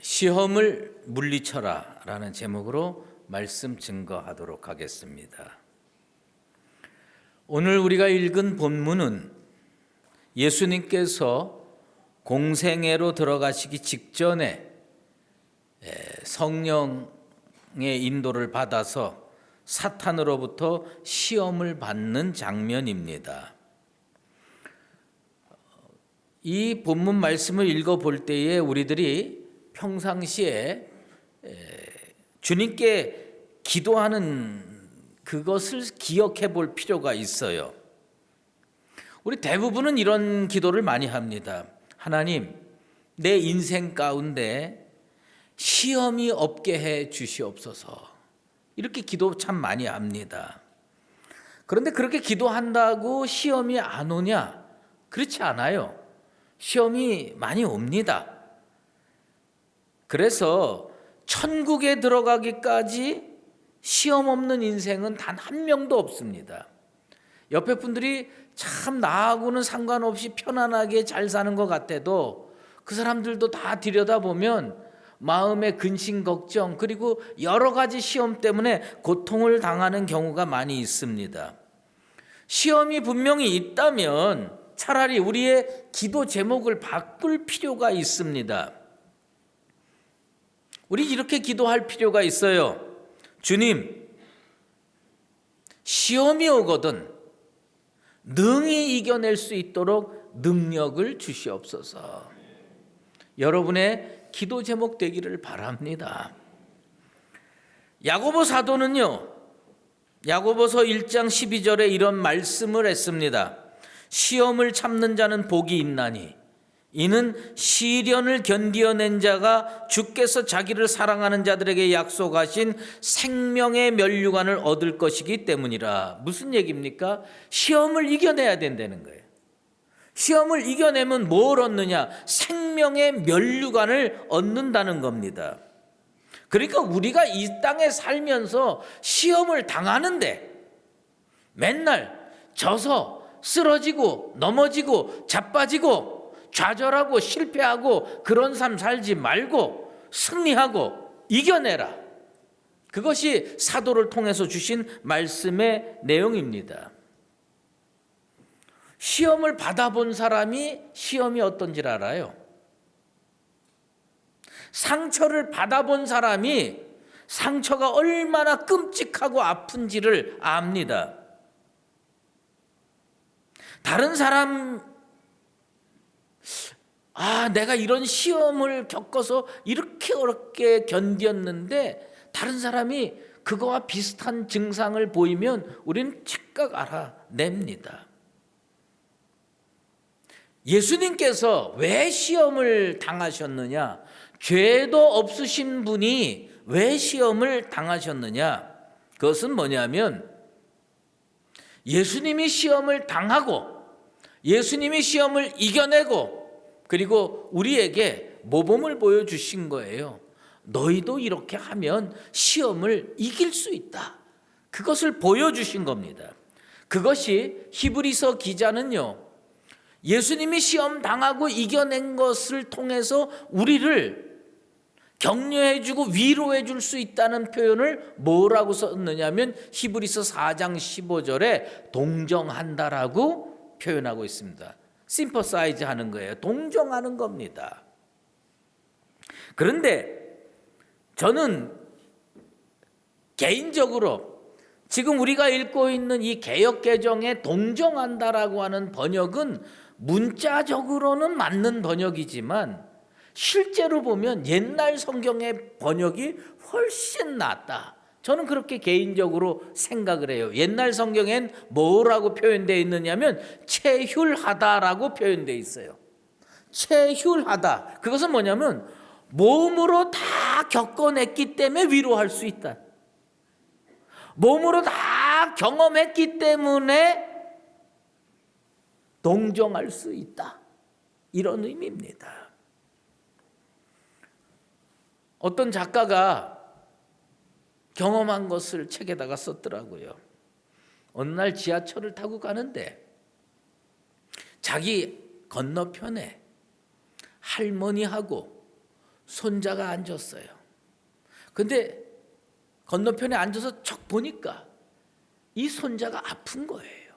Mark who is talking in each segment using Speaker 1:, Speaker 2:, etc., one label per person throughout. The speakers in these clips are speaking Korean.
Speaker 1: 시험을 물리쳐라 라는 제목으로 말씀 증거하도록 하겠습니다. 오늘 우리가 읽은 본문은 예수님께서 공생애로 들어가시기 직전에 성령의 인도를 받아서 사탄으로부터 시험을 받는 장면입니다. 이 본문 말씀을 읽어볼 때에 우리들이 평상시에 주님께 기도하는 그것을 기억해 볼 필요가 있어요. 우리 대부분은 이런 기도를 많이 합니다. 하나님, 내 인생 가운데 시험이 없게 해 주시옵소서. 이렇게 기도 참 많이 합니다. 그런데 그렇게 기도한다고 시험이 안 오냐? 그렇지 않아요. 시험이 많이 옵니다. 그래서 천국에 들어가기까지 시험 없는 인생은 단 한 명도 없습니다. 옆에 분들이 참 나하고는 상관없이 편안하게 잘 사는 것 같아도 그 사람들도 다 들여다보면 마음의 근심 걱정 그리고 여러 가지 시험 때문에 고통을 당하는 경우가 많이 있습니다. 시험이 분명히 있다면 차라리 우리의 기도 제목을 바꿀 필요가 있습니다. 우리 이렇게 기도할 필요가 있어요. 주님, 시험이 오거든 능히 이겨낼 수 있도록 능력을 주시옵소서. 여러분의 기도 제목 되기를 바랍니다. 야고보 사도는요, 야고보서 1장 12절에 이런 말씀을 했습니다. 시험을 참는 자는 복이 있나니 이는 시련을 견디어낸 자가 주께서 자기를 사랑하는 자들에게 약속하신 생명의 면류관을 얻을 것이기 때문이라. 무슨 얘기입니까? 시험을 이겨내야 된다는 거예요. 시험을 이겨내면 뭘 얻느냐? 생명의 면류관을 얻는다는 겁니다. 그러니까 우리가 이 땅에 살면서 시험을 당하는데 맨날 져서 쓰러지고 넘어지고 자빠지고 좌절하고 실패하고 그런 삶 살지 말고 승리하고 이겨내라. 그것이 사도를 통해서 주신 말씀의 내용입니다. 시험을 받아본 사람이 시험이 어떤지를 알아요. 상처를 받아본 사람이 상처가 얼마나 끔찍하고 아픈지를 압니다. 다른 사람 내가 이런 시험을 겪어서 이렇게 어렵게 견뎠는데 다른 사람이 그거와 비슷한 증상을 보이면 우리는 즉각 알아냅니다. 예수님께서 왜 시험을 당하셨느냐? 죄도 없으신 분이 왜 시험을 당하셨느냐? 그것은 뭐냐면 예수님이 시험을 당하고 예수님이 시험을 이겨내고 그리고 우리에게 모범을 보여주신 거예요. 너희도 이렇게 하면 시험을 이길 수 있다. 그것을 보여주신 겁니다. 그것이 히브리서 기자는요, 예수님이 시험 당하고 이겨낸 것을 통해서 우리를 격려해주고 위로해줄 수 있다는 표현을 뭐라고 썼느냐면 히브리서 4장 15절에 동정한다라고 표현하고 있습니다. 심퍼사이즈 하는 거예요. 동정하는 겁니다. 그런데 저는 개인적으로 지금 우리가 읽고 있는 이 개역개정에 동정한다라고 하는 번역은 문자적으로는 맞는 번역이지만 실제로 보면 옛날 성경의 번역이 훨씬 낫다. 저는 그렇게 개인적으로 생각을 해요. 옛날 성경엔 뭐라고 표현되어 있느냐면 체휼하다라고 표현되어 있어요. 체휼하다. 그것은 뭐냐면 몸으로 다 겪어냈기 때문에 위로할 수 있다. 몸으로 다 경험했기 때문에 동정할 수 있다. 이런 의미입니다. 어떤 작가가 경험한 것을 책에다가 썼더라고요. 어느 날 지하철을 타고 가는데 자기 건너편에 할머니하고 손자가 앉았어요. 근데 건너편에 앉아서 척 보니까 이 손자가 아픈 거예요.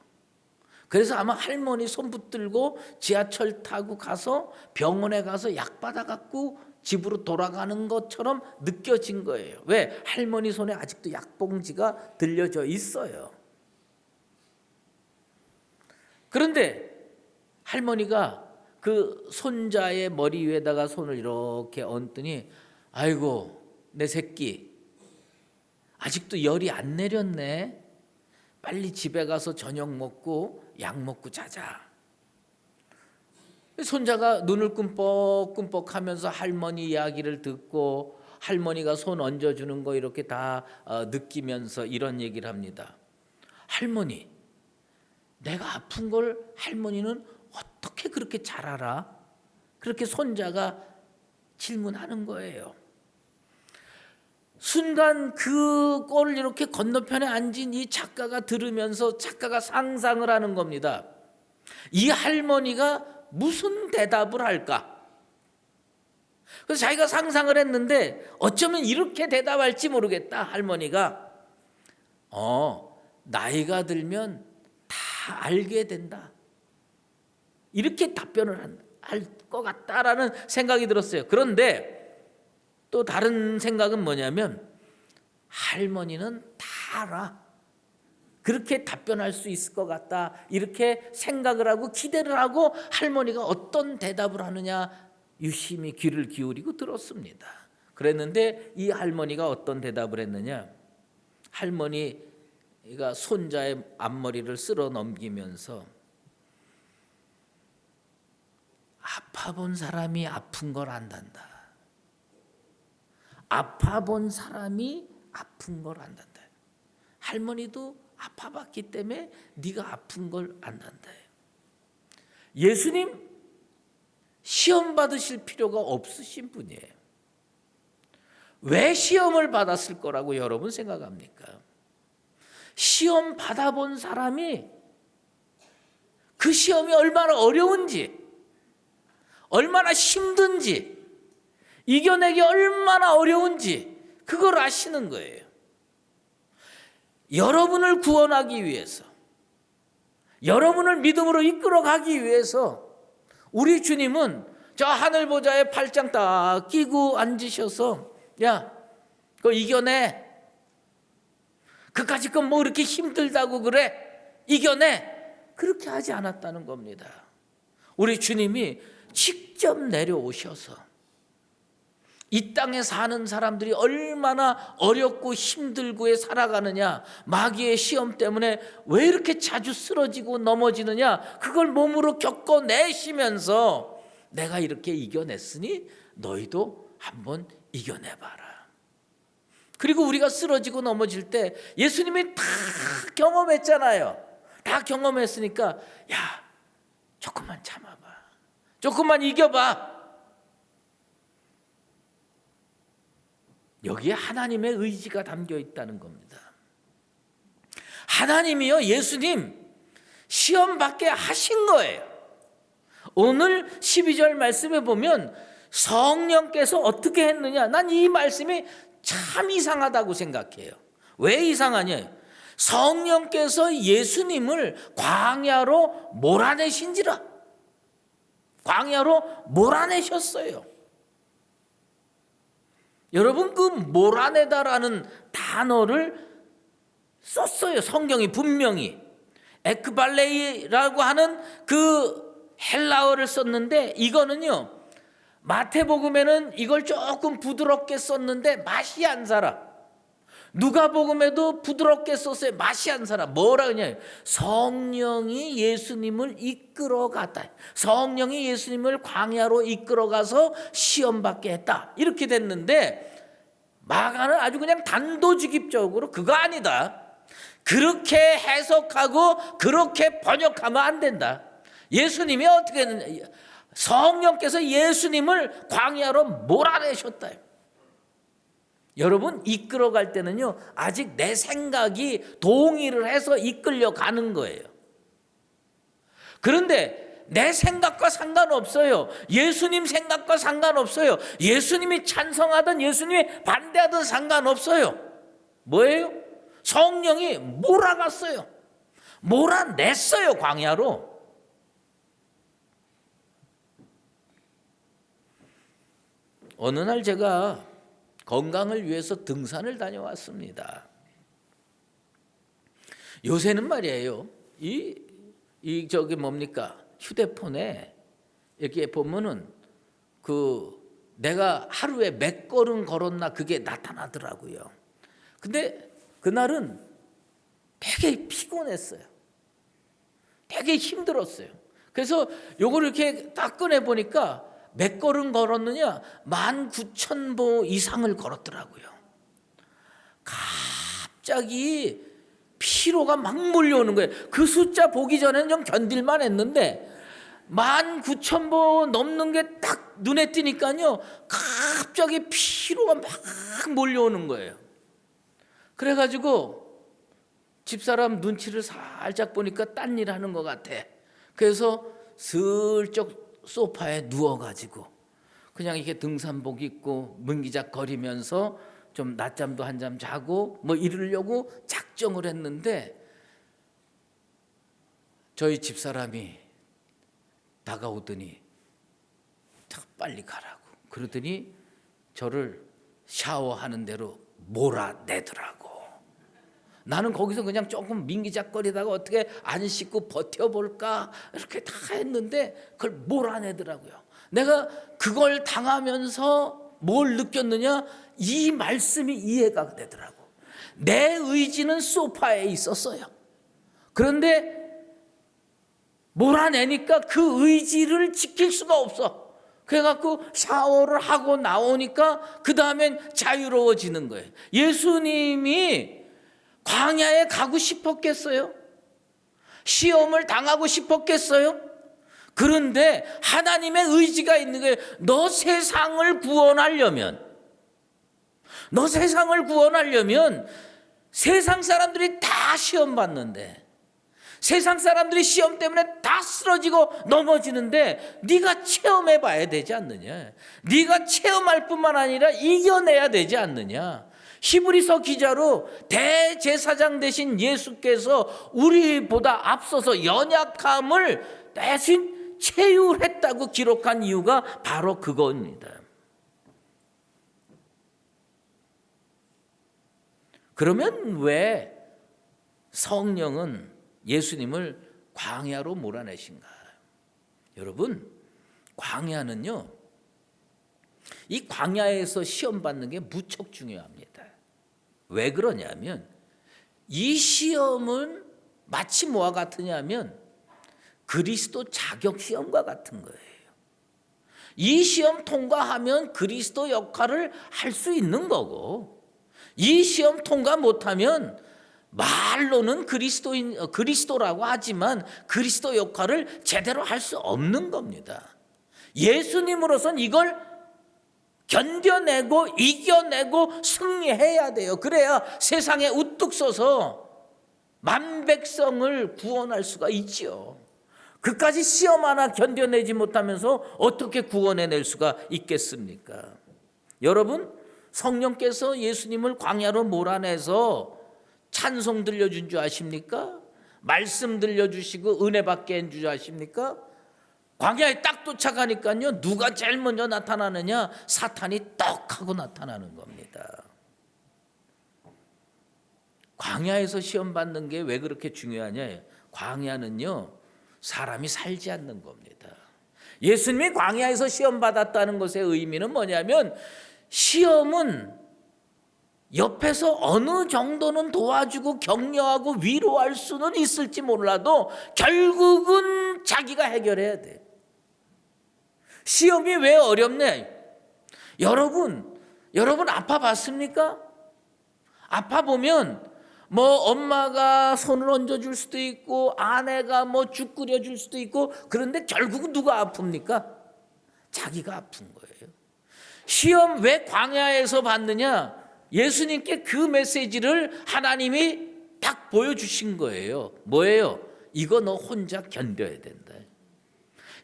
Speaker 1: 그래서 아마 할머니 손 붙들고 지하철 타고 가서 병원에 가서 약 받아갖고 집으로 돌아가는 것처럼 느껴진 거예요. 왜? 할머니 손에 아직도 약봉지가 들려져 있어요. 그런데 할머니가 그 손자의 머리 위에다가 손을 이렇게 얹더니 아이고 내 새끼 아직도 열이 안 내렸네. 빨리 집에 가서 저녁 먹고 약 먹고 자자. 손자가 눈을 끔뻑끔뻑 하면서 할머니 이야기를 듣고 할머니가 손 얹어주는 거 이렇게 다 느끼면서 이런 얘기를 합니다. 할머니, 내가 아픈 걸 할머니는 어떻게 그렇게 잘 알아? 그렇게 손자가 질문하는 거예요. 순간 그 꼴을 이렇게 건너편에 앉은 이 작가가 들으면서 작가가 상상을 하는 겁니다. 이 할머니가 무슨 대답을 할까? 그래서 자기가 상상을 했는데 어쩌면 이렇게 대답할지 모르겠다. 할머니가 나이가 들면 다 알게 된다. 이렇게 답변을 할 것 같다라는 생각이 들었어요. 그런데 또 다른 생각은 뭐냐면 할머니는 다 알아. 그렇게 답변할 수 있을 것 같다. 이렇게 생각을 하고 기대를 하고 할머니가 어떤 대답을 하느냐 유심히 귀를 기울이고 들었습니다. 그랬는데 이 할머니가 어떤 대답을 했느냐. 할머니가 손자의 앞머리를 쓸어 넘기면서 아파본 사람이 아픈 걸 안단다. 아파본 사람이 아픈 걸 안단다. 할머니도 아파봤기 때문에 네가 아픈 걸 안단다. 예수님 시험 받으실 필요가 없으신 분이에요. 왜 시험을 받았을 거라고 여러분 생각합니까? 시험 받아본 사람이 그 시험이 얼마나 어려운지, 얼마나 힘든지, 이겨내기 얼마나 어려운지 그걸 아시는 거예요. 여러분을 구원하기 위해서, 여러분을 믿음으로 이끌어가기 위해서 우리 주님은 저 하늘 보좌에 팔짱 딱 끼고 앉으셔서 야, 그거 이겨내. 그까짓 건 뭐 그렇게 힘들다고 그래? 이겨내. 그렇게 하지 않았다는 겁니다. 우리 주님이 직접 내려오셔서 이 땅에 사는 사람들이 얼마나 어렵고 힘들고 살아가느냐, 마귀의 시험 때문에 왜 이렇게 자주 쓰러지고 넘어지느냐, 그걸 몸으로 겪어내시면서 내가 이렇게 이겨냈으니 너희도 한번 이겨내봐라. 그리고 우리가 쓰러지고 넘어질 때 예수님이 다 경험했잖아요. 다 경험했으니까 야, 조금만 참아봐, 조금만 이겨봐. 여기에 하나님의 의지가 담겨 있다는 겁니다. 하나님이요, 예수님 시험 받게 하신 거예요. 오늘 12절 말씀에 보면 성령께서 어떻게 했느냐, 난 이 말씀이 참 이상하다고 생각해요. 왜 이상하냐? 성령께서 예수님을 광야로 몰아내신지라. 광야로 몰아내셨어요. 여러분, 그 몰아내다라는 단어를 썼어요. 성경이 분명히 에크발레이라고 하는 그 헬라어를 썼는데, 이거는요 마태복음에는 이걸 조금 부드럽게 썼는데 맛이 안 살아. 누가복음에도 부드럽게 썼어요. 맛이 안 살아. 뭐라 그러냐, 성령이 예수님을 이끌어갔다. 성령이 예수님을 광야로 이끌어가서 시험받게 했다. 이렇게 됐는데 마가는 아주 그냥 단도직입적으로 그거 아니다, 그렇게 해석하고 그렇게 번역하면 안 된다. 예수님이 어떻게 했느냐, 성령께서 예수님을 광야로 몰아내셨다. 여러분, 이끌어갈 때는요 아직 내 생각이 동의를 해서 이끌려 가는 거예요. 그런데 내 생각과 상관없어요. 예수님 생각과 상관없어요. 예수님이 찬성하든 예수님이 반대하든 상관없어요. 뭐예요? 성령이 몰아갔어요. 몰아냈어요, 광야로. 어느 날 제가 건강을 위해서 등산을 다녀왔습니다. 요새는 말이에요, 저기 뭡니까, 휴대폰에 이렇게 보면은 내가 하루에 몇 걸음 걸었나 그게 나타나더라고요. 근데 그날은 되게 피곤했어요. 되게 힘들었어요. 그래서 요걸 이렇게 딱 꺼내 보니까 몇 걸음 걸었느냐, 19,000보 이상을 걸었더라고요. 갑자기 피로가 막 몰려오는 거예요. 그 숫자 보기 전에는 좀 견딜만 했는데 19,000보 넘는 게 딱 눈에 띄니까요, 갑자기 피로가 막 몰려오는 거예요. 그래가지고 집사람 눈치를 살짝 보니까 딴 일 하는 것 같아. 그래서 슬쩍 소파에 누워가지고 그냥 이렇게 등산복 입고 문기작 거리면서 좀 낮잠도 한잠 자고 뭐 이러려고 작정을 했는데, 저희 집사람이 다가오더니 빨리 가라고 그러더니 저를 샤워하는 대로 몰아내더라고. 나는 거기서 그냥 조금 민기작거리다가 어떻게 안 씻고 버텨볼까 이렇게 다 했는데 그걸 몰아내더라고요. 내가 그걸 당하면서 뭘 느꼈느냐, 이 말씀이 이해가 되더라고. 내 의지는 소파에 있었어요. 그런데 몰아내니까 그 의지를 지킬 수가 없어. 그래갖고 샤워를 하고 나오니까 그 다음엔 자유로워지는 거예요. 예수님이 광야에 가고 싶었겠어요? 시험을 당하고 싶었겠어요? 그런데 하나님의 의지가 있는 거예요. 너 세상을 구원하려면 세상 사람들이 다 시험 받는데, 세상 사람들이 시험 때문에 다 쓰러지고 넘어지는데 네가 체험해 봐야 되지 않느냐. 네가 체험할 뿐만 아니라 이겨내야 되지 않느냐. 히브리서 기자로 대제사장 되신 예수께서 우리보다 앞서서 연약함을 대신 체휼했다고 기록한 이유가 바로 그겁니다. 그러면 왜 성령은 예수님을 광야로 몰아내신가? 여러분, 광야는요, 이 광야에서 시험 받는 게 무척 중요합니다. 왜 그러냐면 이 시험은 마치 뭐와 같으냐면 그리스도 자격 시험과 같은 거예요. 이 시험 통과하면 그리스도 역할을 할 수 있는 거고, 이 시험 통과 못하면 말로는 그리스도라고 하지만 그리스도 역할을 제대로 할 수 없는 겁니다. 예수님으로선 이걸 견뎌내고 이겨내고 승리해야 돼요. 그래야 세상에 우뚝 서서 만백성을 구원할 수가 있지요. 그까지 시험 하나 견뎌내지 못하면서 어떻게 구원해낼 수가 있겠습니까? 여러분, 성령께서 예수님을 광야로 몰아내서 찬송 들려준 줄 아십니까? 말씀 들려주시고 은혜 받게 한 줄 아십니까? 광야에 딱 도착하니까요, 누가 제일 먼저 나타나느냐? 사탄이 떡 하고 나타나는 겁니다. 광야에서 시험 받는 게 왜 그렇게 중요하냐? 광야는요, 사람이 살지 않는 겁니다. 예수님이 광야에서 시험 받았다는 것의 의미는 뭐냐면, 시험은 옆에서 어느 정도는 도와주고 격려하고 위로할 수는 있을지 몰라도 결국은 자기가 해결해야 돼. 시험이 왜 어렵냐? 여러분 아파 봤습니까? 아파 보면 뭐 엄마가 손을 얹어줄 수도 있고 아내가 뭐 죽 끓여줄 수도 있고, 그런데 결국은 누가 아픕니까? 자기가 아픈 거예요. 시험 왜 광야에서 받느냐? 예수님께 그 메시지를 하나님이 딱 보여주신 거예요. 뭐예요? 이거 너 혼자 견뎌야 된다.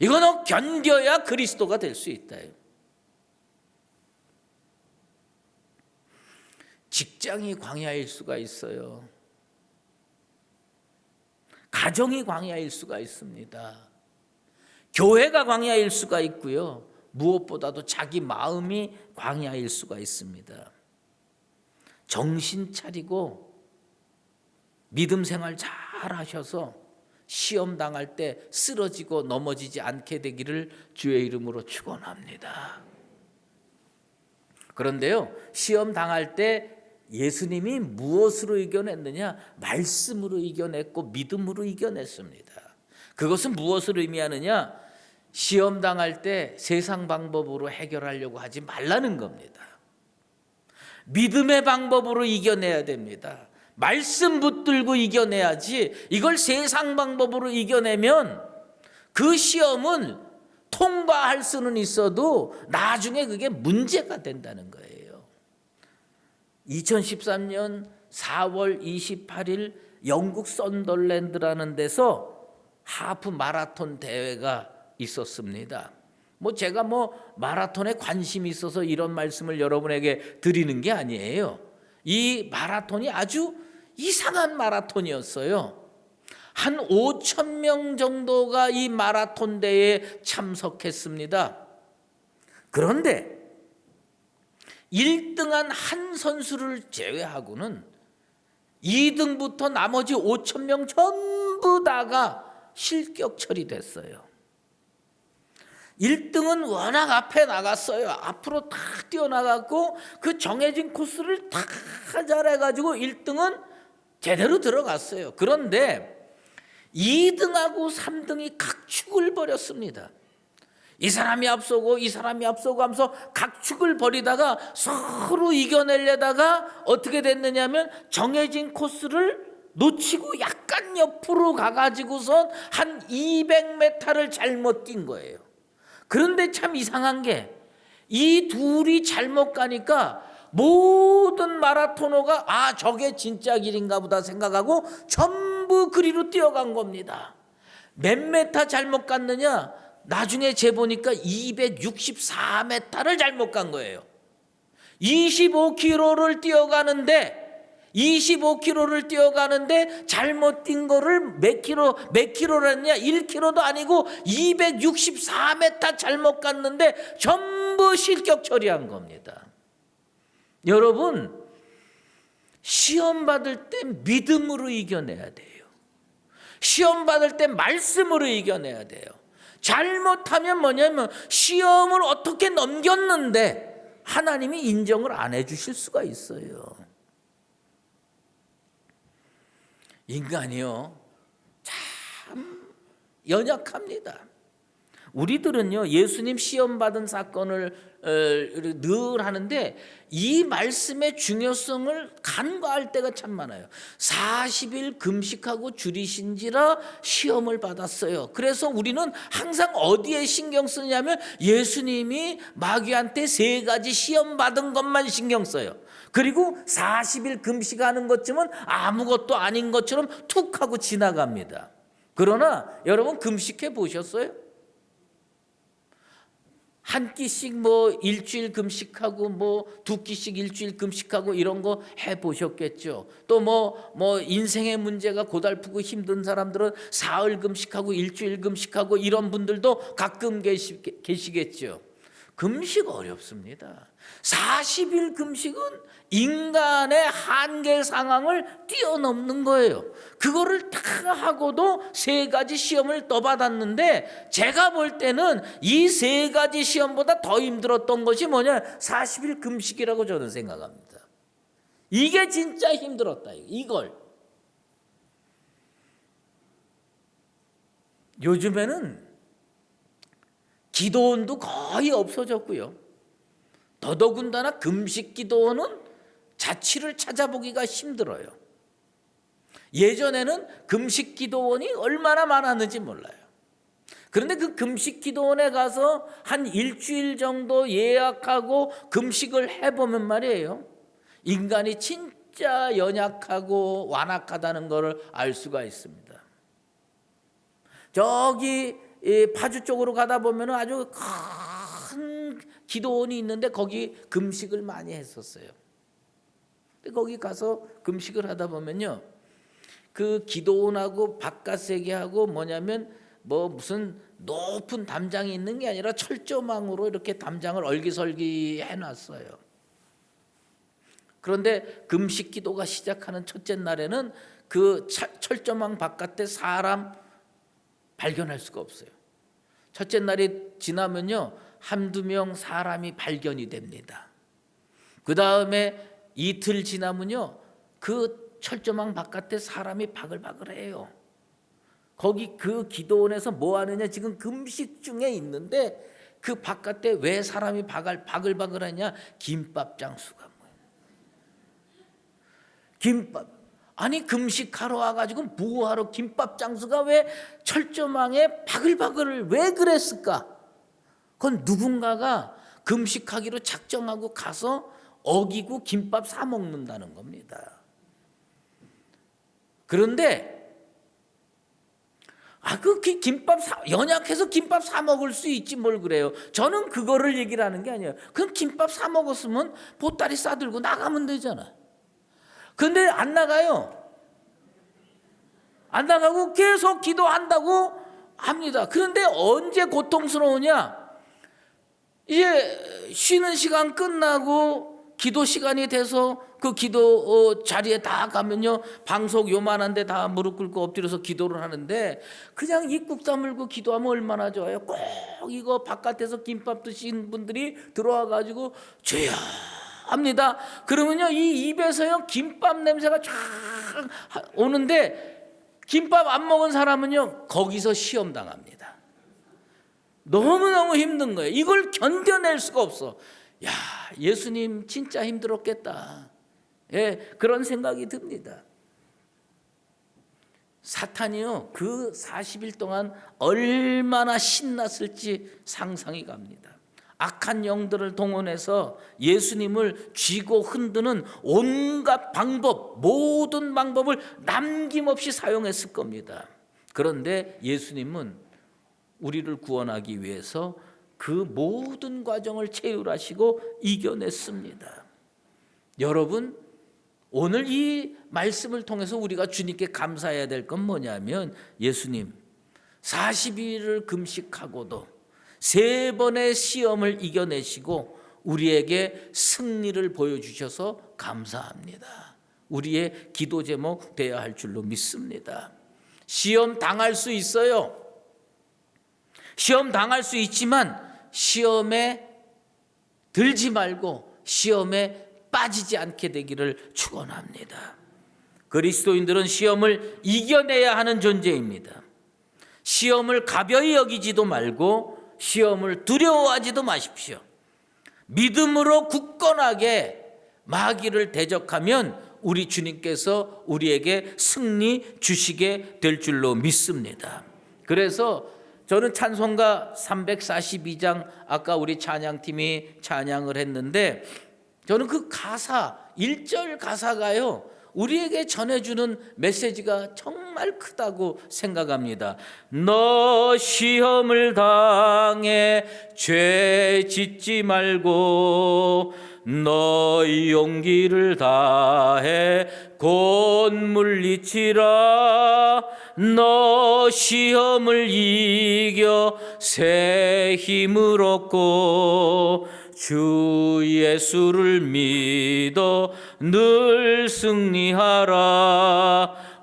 Speaker 1: 이거 견뎌야 그리스도가 될 수 있다. 직장이 광야일 수가 있어요. 가정이 광야일 수가 있습니다. 교회가 광야일 수가 있고요. 무엇보다도 자기 마음이 광야일 수가 있습니다. 정신 차리고 믿음 생활 잘 하셔서 시험 당할 때 쓰러지고 넘어지지 않게 되기를 주의 이름으로 축원합니다. 그런데요, 시험 당할 때 예수님이 무엇으로 이겨냈느냐? 말씀으로 이겨냈고 믿음으로 이겨냈습니다. 그것은 무엇을 의미하느냐? 시험 당할 때 세상 방법으로 해결하려고 하지 말라는 겁니다. 믿음의 방법으로 이겨내야 됩니다. 말씀 붙들고 이겨내야지, 이걸 세상 방법으로 이겨내면 그 시험은 통과할 수는 있어도 나중에 그게 문제가 된다는 거예요. 2013년 4월 28일 영국 썬덜랜드라는 데서 하프 마라톤 대회가 있었습니다. 제가 마라톤에 관심이 있어서 이런 말씀을 여러분에게 드리는 게 아니에요. 이 마라톤이 아주 이상한 마라톤이었어요. 한 5,000명 정도가 이 마라톤 대회에 참석했습니다. 그런데 1등한 한 선수를 제외하고는 2등부터 나머지 5,000명 전부 다가 실격 처리됐어요. 1등은 워낙 앞에 나갔어요. 앞으로 다 뛰어나갔고 그 정해진 코스를 다 잘해가지고 1등은 제대로 들어갔어요. 그런데 2등하고 3등이 각축을 벌였습니다. 이 사람이 앞서고 이 사람이 앞서고 하면서 각축을 벌이다가 서로 이겨내려다가 어떻게 됐느냐면 정해진 코스를 놓치고 약간 옆으로 가가지고선 한 200m를 잘못 뛴 거예요. 그런데 참 이상한 게 이 둘이 잘못 가니까 모든 마라토너가 저게 진짜 길인가 보다 생각하고 전부 그리로 뛰어간 겁니다. 몇 메타 잘못 갔느냐? 나중에 재보니까 264m를 잘못 간 거예요. 25km를 뛰어가는데 잘못 뛴 거를 몇 킬로랬냐? 1km도 아니고 264m 잘못 갔는데 전부 실격 처리한 겁니다. 여러분, 시험 받을 때 믿음으로 이겨내야 돼요. 시험 받을 때 말씀으로 이겨내야 돼요. 잘못하면 뭐냐면 시험을 어떻게 넘겼는데 하나님이 인정을 안 해주실 수가 있어요. 인간이요, 참 연약합니다. 우리들은요, 예수님 시험 받은 사건을 늘 하는데 이 말씀의 중요성을 간과할 때가 참 많아요. 40일 금식하고 줄이신지라 시험을 받았어요. 그래서 우리는 항상 어디에 신경 쓰냐면 예수님이 마귀한테 3가지 시험 받은 것만 신경 써요. 그리고 40일 금식하는 것쯤은 아무것도 아닌 것처럼 툭 하고 지나갑니다. 그러나 여러분, 금식해 보셨어요? 한 끼씩 일주일 금식하고 2끼씩 일주일 금식하고 이런 거 해보셨겠죠. 또 인생의 문제가 고달프고 힘든 사람들은 사흘 금식하고 일주일 금식하고 이런 분들도 가끔 계시겠죠. 금식 어렵습니다. 40일 금식은 인간의 한계 상황을 뛰어넘는 거예요. 그거를 다 하고도 3가지 시험을 떠받았는데 제가 볼 때는 이 3가지 시험보다 더 힘들었던 것이 뭐냐? 40일 금식이라고 저는 생각합니다. 이게 진짜 힘들었다. 이걸. 요즘에는 기도원도 거의 없어졌고요. 더더군다나 금식 기도원은 자취를 찾아보기가 힘들어요. 예전에는 금식 기도원이 얼마나 많았는지 몰라요. 그런데 그 금식 기도원에 가서 한 일주일 정도 예약하고 금식을 해보면 말이에요, 인간이 진짜 연약하고 완악하다는 것을 알 수가 있습니다. 저기 파주 쪽으로 가다 보면 아주 큰 기도원이 있는데 거기 금식을 많이 했었어요. 근데 거기 가서 금식을 하다 보면요, 그 기도원하고 바깥 세계하고 뭐냐면 무슨 높은 담장이 있는 게 아니라 철조망으로 이렇게 담장을 얼기설기 해놨어요. 그런데 금식 기도가 시작하는 첫째 날에는 그 철조망 바깥에 사람 발견할 수가 없어요. 첫째 날이 지나면요, 한두 명 사람이 발견이 됩니다. 그 다음에 이틀 지나면요, 그 철조망 바깥에 사람이 바글바글해요. 거기 그 기도원에서 뭐 하느냐, 지금 금식 중에 있는데 그 바깥에 왜 사람이 바글바글하냐, 김밥 장수가 뭐예요. 김밥, 아니 금식하러 와가지고 뭐하러 김밥 장수가 왜 철조망에 바글바글을 왜 그랬을까? 그건 누군가가 금식하기로 작정하고 가서 어기고 김밥 사 먹는다는 겁니다. 그런데 그 김밥 연약해서 김밥 사 먹을 수 있지 뭘 그래요. 저는 그거를 얘기를 하는 게 아니에요. 그럼 김밥 사 먹었으면 보따리 싸들고 나가면 되잖아. 근데 안 나가요. 안 나가고 계속 기도한다고 합니다. 그런데 언제 고통스러우냐? 이제 쉬는 시간 끝나고 기도 시간이 돼서 그 기도 자리에 다 가면요, 방석 요만한데 다 무릎 꿇고 엎드려서 기도를 하는데 그냥 입국 다물고 기도하면 얼마나 좋아요. 꼭 이거 바깥에서 김밥 드신 분들이 들어와 가지고 주여 합니다. 그러면요, 이 입에서요 김밥 냄새가 쫙 오는데 김밥 안 먹은 사람은요 거기서 시험 당합니다. 너무너무 힘든 거예요. 이걸 견뎌낼 수가 없어. 야, 예수님 진짜 힘들었겠다. 그런 생각이 듭니다. 사탄이요, 그 40일 동안 얼마나 신났을지 상상이 갑니다. 악한 영들을 동원해서 예수님을 쥐고 흔드는 온갖 방법, 모든 방법을 남김없이 사용했을 겁니다. 그런데 예수님은 우리를 구원하기 위해서 그 모든 과정을 체휼하시고 이겨냈습니다. 여러분, 오늘 이 말씀을 통해서 우리가 주님께 감사해야 될 건 뭐냐면, 예수님 40일을 금식하고도 3번의 시험을 이겨내시고 우리에게 승리를 보여주셔서 감사합니다. 우리의 기도 제목 되어야 할 줄로 믿습니다. 시험 당할 수 있어요. 시험 당할 수 있지만 시험에 들지 말고 시험에 빠지지 않게 되기를 축원합니다. 그리스도인들은 시험을 이겨내야 하는 존재입니다. 시험을 가벼이 여기지도 말고 시험을 두려워하지도 마십시오. 믿음으로 굳건하게 마귀를 대적하면 우리 주님께서 우리에게 승리 주시게 될 줄로 믿습니다. 그래서 저는 찬송가 342장 아까 우리 찬양팀이 찬양을 했는데 저는 그 가사 1절 가사가요 우리에게 전해주는 메시지가 정말 크다고 생각합니다. 너 시험을 당해 죄 짓지 말고 너 용기를 다해 곧 물리치라. 너 시험을 이겨 새 힘을 얻고 주 예수를 믿어 늘 승리하라.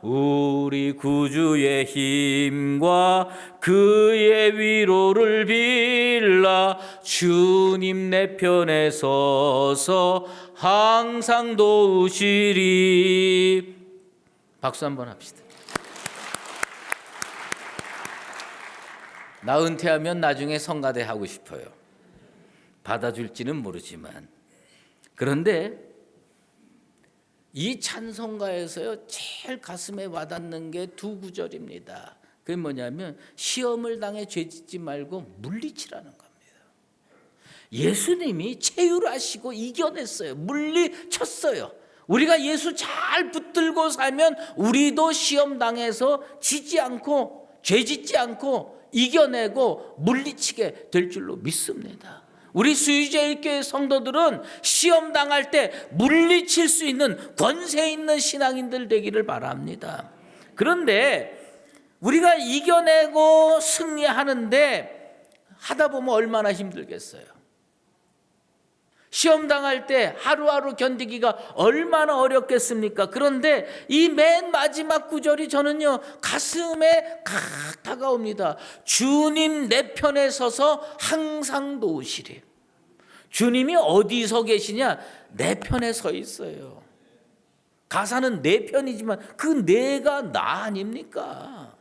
Speaker 1: 우리 구주의 힘과 그의 위로를 빌라. 주님 내 편에 서서 항상 도우시리. 박수 한번 합시다. 나 은퇴하면 나중에 성가대 하고 싶어요. 받아줄지는 모르지만. 그런데 이 찬송가에서요 제일 가슴에 와닿는 게 2구절입니다. 그게 뭐냐면 시험을 당해 죄짓지 말고 물리치라는 겁니다. 예수님이 체휼하시고 이겨냈어요. 물리쳤어요. 우리가 예수 잘 붙들고 살면 우리도 시험 당해서 지지 않고 죄짓지 않고 이겨내고 물리치게 될 줄로 믿습니다. 우리 수유제일교회 성도들은 시험 당할 때 물리칠 수 있는 권세 있는 신앙인들 되기를 바랍니다. 그런데 우리가 이겨내고 승리하는데 하다 보면 얼마나 힘들겠어요. 시험 당할 때 하루하루 견디기가 얼마나 어렵겠습니까? 그런데 이 맨 마지막 구절이 저는요 가슴에 칵 다가옵니다. 주님 내 편에 서서 항상 도우시리. 주님이 어디서 계시냐? 내 편에 서 있어요. 가사는 내 편이지만 그 내가 나 아닙니까?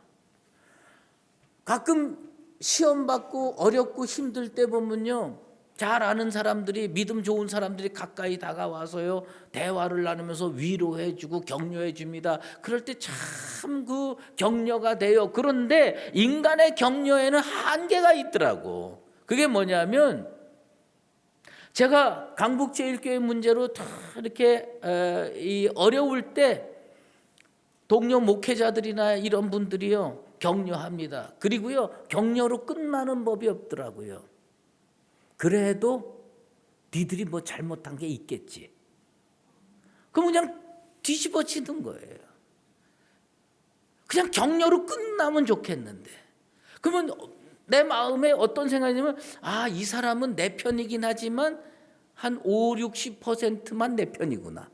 Speaker 1: 가끔 시험 받고 어렵고 힘들 때 보면요, 잘 아는 사람들이, 믿음 좋은 사람들이 가까이 다가와서요 대화를 나누면서 위로해 주고 격려해 줍니다. 그럴 때 참 그 격려가 돼요. 그런데 인간의 격려에는 한계가 있더라고. 그게 뭐냐면, 제가 강북제일교회 문제로 다 이렇게 어려울 때 동료 목회자들이나 이런 분들이요 격려합니다. 그리고요 격려로 끝나는 법이 없더라고요. 그래도 니들이 뭐 잘못한 게 있겠지. 그럼 그냥 뒤집어지는 거예요. 그냥 격려로 끝나면 좋겠는데. 그러면 내 마음에 어떤 생각이냐면, 이 사람은 내 편이긴 하지만 한 50-60%만 내 편이구나.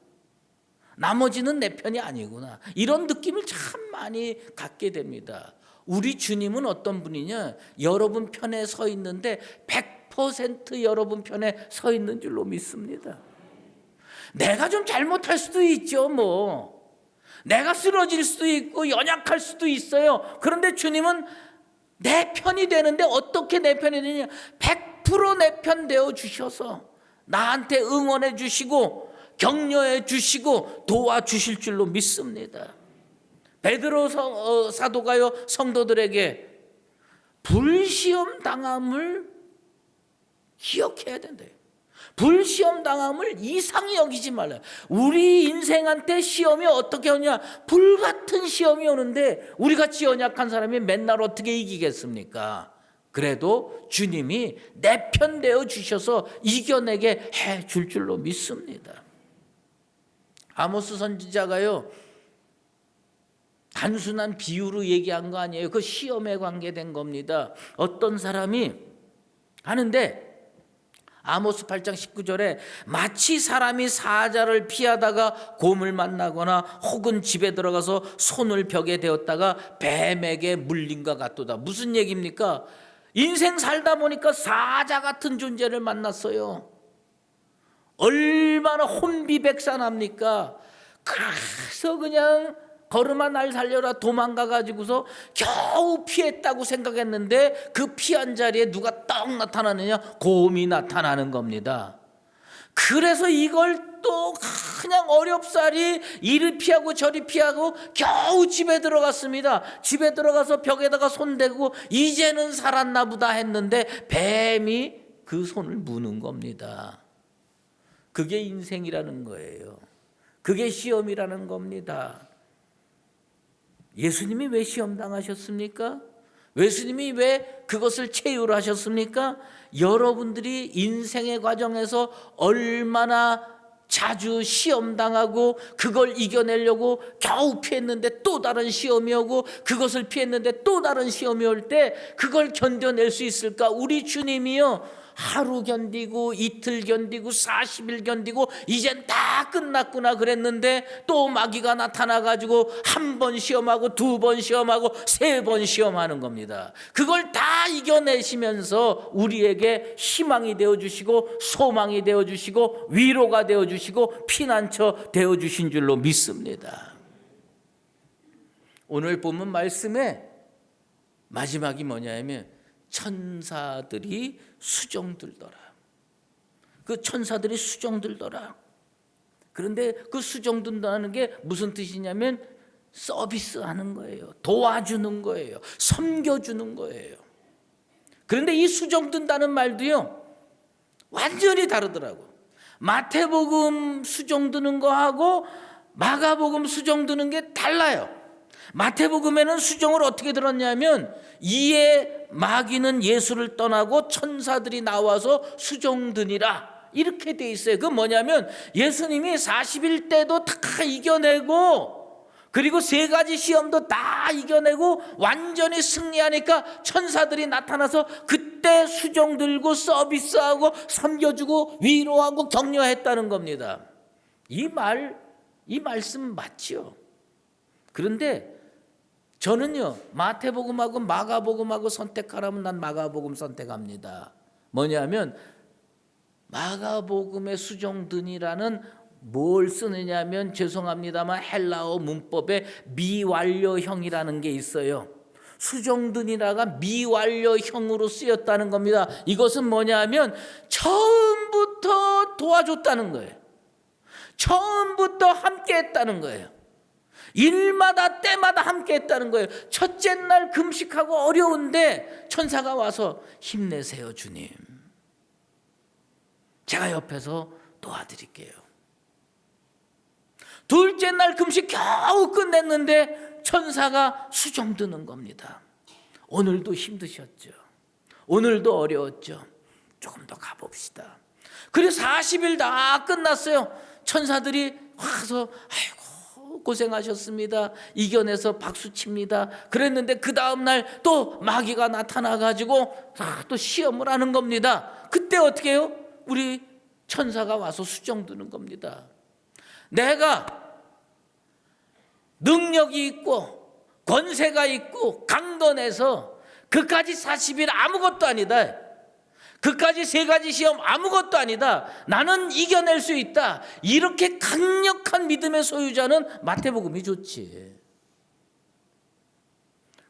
Speaker 1: 나머지는 내 편이 아니구나. 이런 느낌을 참 많이 갖게 됩니다. 우리 주님은 어떤 분이냐? 여러분 편에 서 있는데 100% 여러분 편에 서 있는 줄로 믿습니다. 내가 좀 잘못할 수도 있죠, 뭐. 내가 쓰러질 수도 있고 연약할 수도 있어요. 그런데 주님은 내 편이 되는데 어떻게 내 편이 되느냐? 100% 내 편 되어 주셔서 나한테 응원해 주시고 격려해 주시고 도와주실 줄로 믿습니다. 베드로 사도가요 성도들에게 불시험 당함을 기억해야 된대요. 불시험 당함을 이상히 여기지 말아요. 우리 인생한테 시험이 어떻게 오냐? 불같은 시험이 오는데 우리같이 연약한 사람이 맨날 어떻게 이기겠습니까? 그래도 주님이 내 편 되어 주셔서 이겨내게 해 줄 줄로 믿습니다. 아모스 선지자가요 단순한 비유로 얘기한 거 아니에요. 그 시험에 관계된 겁니다. 어떤 사람이 하는데 아모스 8장 19절에 마치 사람이 사자를 피하다가 곰을 만나거나 혹은 집에 들어가서 손을 벽에 대었다가 뱀에게 물린과 같도다. 무슨 얘기입니까? 인생 살다 보니까 사자 같은 존재를 만났어요. 얼마나 혼비백산합니까? 그래서 그냥 걸음아 날 살려라 도망가 가지고서 겨우 피했다고 생각했는데 그 피한 자리에 누가 떡 나타나느냐? 곰이 나타나는 겁니다. 그래서 이걸 또 그냥 어렵사리 이리 피하고 저리 피하고 겨우 집에 들어갔습니다. 집에 들어가서 벽에다가 손대고 이제는 살았나 보다 했는데 뱀이 그 손을 무는 겁니다. 그게 인생이라는 거예요. 그게 시험이라는 겁니다. 예수님이 왜 시험 당하셨습니까? 예수님이 왜 그것을 체휼하셨습니까? 여러분들이 인생의 과정에서 얼마나 자주 시험 당하고 그걸 이겨내려고 겨우 피했는데 또 다른 시험이 오고 그것을 피했는데 또 다른 시험이 올 때 그걸 견뎌낼 수 있을까? 우리 주님이요 하루 견디고 이틀 견디고 40일 견디고 이젠 다 끝났구나 그랬는데 또 마귀가 나타나가지고 한 번 시험하고 두 번 시험하고 세 번 시험하는 겁니다. 그걸 다 이겨내시면서 우리에게 희망이 되어주시고 소망이 되어주시고 위로가 되어주시고 피난처 되어주신 줄로 믿습니다. 오늘 본문 말씀에 마지막이 뭐냐면 천사들이 수종들더라. 그 천사들이 수종들더라. 그런데 그 수종든다는 게 무슨 뜻이냐면 서비스하는 거예요. 도와주는 거예요. 섬겨주는 거예요. 그런데 이 수종든다는 말도요 완전히 다르더라고. 마태복음 수종드는 거하고 마가복음 수종드는 게 달라요. 마태복음에는 수종을 어떻게 들었냐면 이에 마귀는 예수를 떠나고 천사들이 나와서 수종드니라 이렇게 돼 있어요. 그건 뭐냐면 예수님이 40일 때도 다 이겨내고 그리고 3가지 시험도 다 이겨내고 완전히 승리하니까 천사들이 나타나서 그때 수종 들고 서비스하고 섬겨주고 위로하고 격려했다는 겁니다. 이 말씀 맞죠? 그런데 저는요 마태복음하고 마가복음하고 선택하라면 난 마가복음 선택합니다. 뭐냐면 마가복음의 수종드니라는 뭘 쓰느냐면 죄송합니다만 헬라어 문법에 미완료형이라는 게 있어요. 수종드니라가 미완료형으로 쓰였다는 겁니다. 이것은 뭐냐면 처음부터 도와줬다는 거예요. 처음부터 함께 했다는 거예요. 일마다 때마다 함께 했다는 거예요. 첫째 날 금식하고 어려운데 천사가 와서 힘내세요 주님, 제가 옆에서 도와드릴게요. 둘째 날 금식 겨우 끝냈는데 천사가 수종드는 겁니다. 오늘도 힘드셨죠? 오늘도 어려웠죠? 조금 더 가봅시다. 그래서 40일 다 끝났어요. 천사들이 와서 아이고 고생하셨습니다. 이겨내서 박수칩니다. 그랬는데 그 다음날 또 마귀가 나타나가지고 또 시험을 하는 겁니다. 그때 어떻게 해요? 우리 천사가 와서 수종드는 겁니다. 내가 능력이 있고 권세가 있고 강건해서 그까지 40일 아무것도 아니다. 그까지 3가지 시험 아무것도 아니다. 나는 이겨낼 수 있다. 이렇게 강력한 믿음의 소유자는 마태복음이 좋지.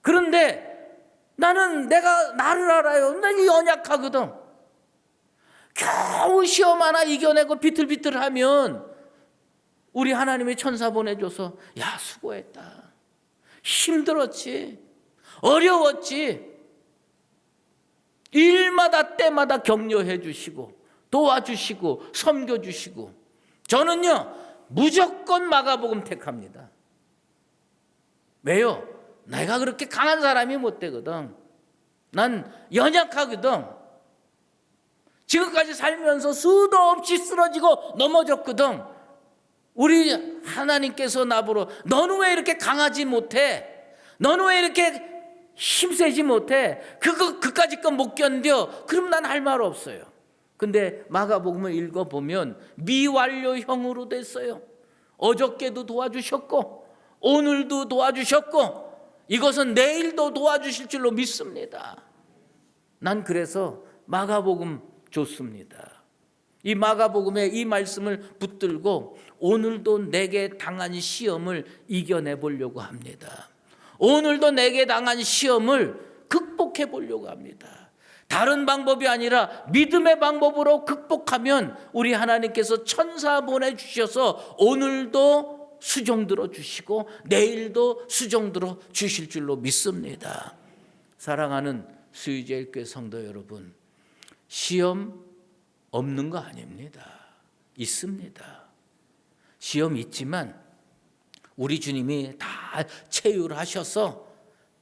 Speaker 1: 그런데 내가 나를 알아요. 난 연약하거든. 겨우 시험 하나 이겨내고 비틀비틀하면 우리 하나님의 천사 보내줘서 야 수고했다, 힘들었지, 어려웠지, 일마다 때마다 격려해 주시고 도와주시고 섬겨주시고. 저는요 무조건 마가복음 택합니다. 왜요? 내가 그렇게 강한 사람이 못 되거든. 난 연약하거든. 지금까지 살면서 수도 없이 쓰러지고 넘어졌거든. 우리 하나님께서 나보러 너는 왜 이렇게 강하지 못해? 너는 왜 이렇게 힘세지 못해? 그까짓 건 못 견뎌. 그럼 난 할 말 없어요. 근데 마가복음을 읽어보면 미완료형으로 됐어요. 어저께도 도와주셨고 오늘도 도와주셨고 이것은 내일도 도와주실 줄로 믿습니다. 난 그래서 마가복음 좋습니다. 이 마가복음의 이 말씀을 붙들고 오늘도 내게 당한 시험을 이겨내 보려고 합니다. 오늘도 내게 당한 시험을 극복해 보려고 합니다. 다른 방법이 아니라 믿음의 방법으로 극복하면 우리 하나님께서 천사 보내주셔서 오늘도 수종들어 주시고 내일도 수종들어 주실 줄로 믿습니다. 사랑하는 수유제일교회 성도 여러분, 시험 없는 거 아닙니다. 있습니다. 시험 있지만 우리 주님이 다 체휼하셔서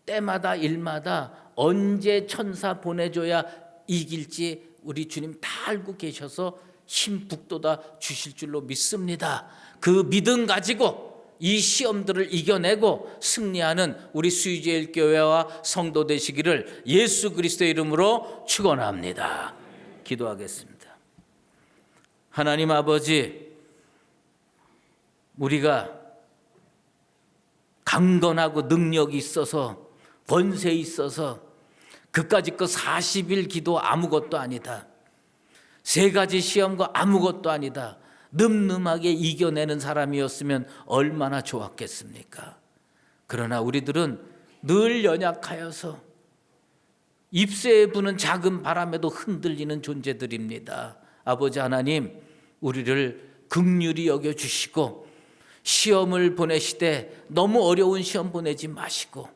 Speaker 1: 때마다 일마다 언제 천사 보내줘야 이길지 우리 주님 다 알고 계셔서 힘 북돋아 주실 줄로 믿습니다. 그 믿음 가지고 이 시험들을 이겨내고 승리하는 우리 수유제일교회와 성도 되시기를 예수 그리스도의 이름으로 축원합니다. 기도하겠습니다. 하나님 아버지, 우리가 강건하고 능력이 있어서 권세 있어서 그까짓 거 40일 기도 아무것도 아니다. 3가지 시험과 아무것도 아니다. 늠름하게 이겨내는 사람이었으면 얼마나 좋았겠습니까? 그러나 우리들은 늘 연약하여서 잎새에 부는 작은 바람에도 흔들리는 존재들입니다. 아버지 하나님, 우리를 긍휼히 여겨주시고 시험을 보내시되 너무 어려운 시험 보내지 마시고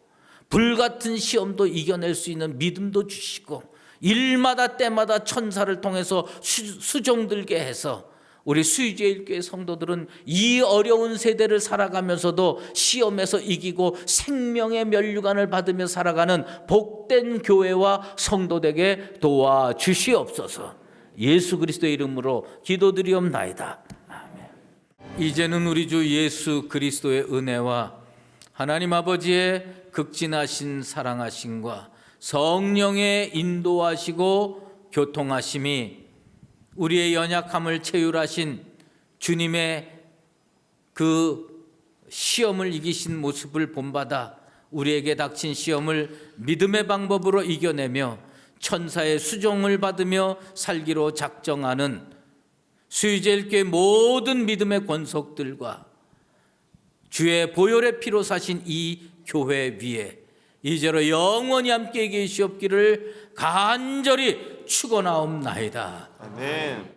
Speaker 1: 불같은 시험도 이겨낼 수 있는 믿음도 주시고 일마다 때마다 천사를 통해서 수종들게 해서 우리 수유제일교회 성도들은 이 어려운 세대를 살아가면서도 시험에서 이기고 생명의 면류관을 받으며 살아가는 복된 교회와 성도되게 도와주시옵소서. 예수 그리스도의 이름으로 기도드리옵나이다. 아멘. 이제는 우리 주 예수 그리스도의 은혜와 하나님 아버지의 극진하신 사랑하심과 성령의 인도하시고 교통하심이 우리의 연약함을 체휼하신 주님의 그 시험을 이기신 모습을 본받아 우리에게 닥친 시험을 믿음의 방법으로 이겨내며 천사의 수종을 받으며 살기로 작정하는 수유제일교회 모든 믿음의 권속들과 주의 보혈의 피로 사신 이 교회 위에 이제로 영원히 함께 계시옵기를 간절히 축원하옵나이다.
Speaker 2: 아멘.